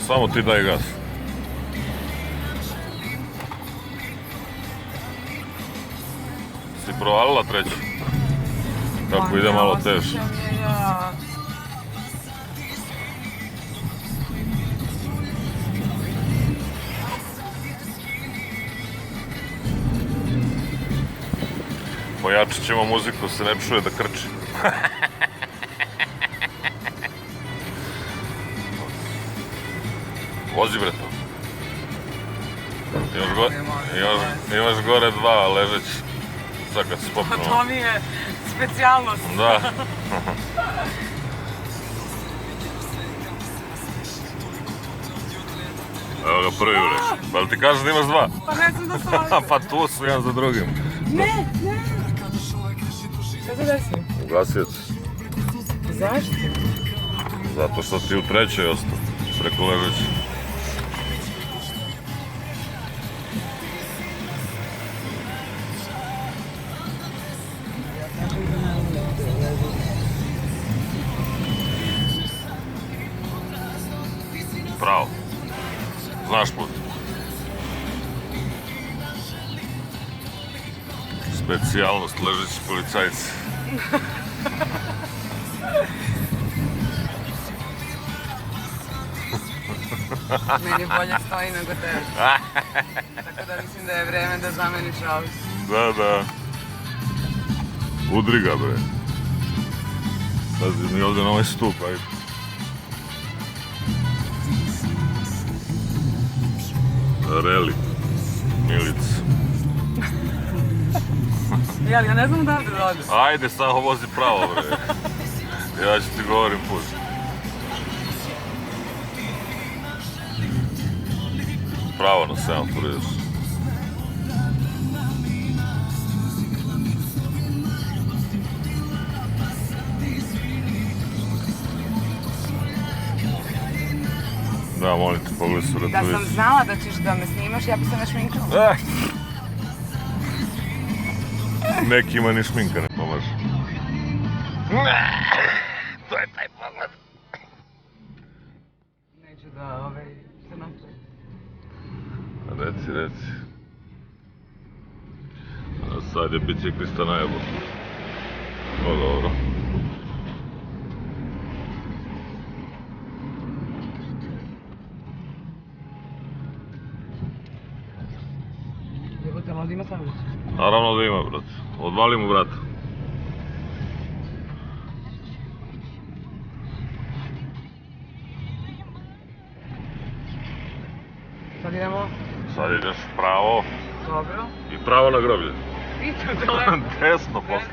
Samo ti daj gas. Si provalila treću? Kako ide malo teže. Pojačat ćemo muziku, se ne čuje da krči. Vozi bre to. Imaš gore dva ležeć. Sad kad se popnu. To mi je specijalnost. Da. Evo ga prvi bre. Pa li ti kažeš da imaš dva? Pa ne znam da sam ovdje. Pa tu su jedan za drugim. Ne. Šta se desi? Ugasio se. Zašto? Zato što ti u trećoj ostao. Preko ležeći. Pravo. Znaš put. Specijalnost ležeći policajci. Meni bolje stoji nego tebi. Tako da mislim da je vreme da zameniš auto. Da. Udri ga bre. Pazi mi ovdje na ovaj stup, ajde. Relik. Milica. Jel, ja ne znam da odem. Ajde, samo vozi pravo bre. Ja ću ti govorim put. Pravo na semafor ideš. Da, molim te, pogledaj su Da ratovice. sam znala da ćeš da me snimaš, ja bi se ne šminkala. Nekima ni šminka ne pomaže. To je taj pogled. Neću da se napravi. Reci. A sad je biciklista najebo. O, dobro. Jebote, ali ima sandvič. Naravno da ima, brate. Odvali mu vrata. Sad idemo. Sad ideš pravo Dobro. i pravo na groblje. Pitam te lepo. Desno posle.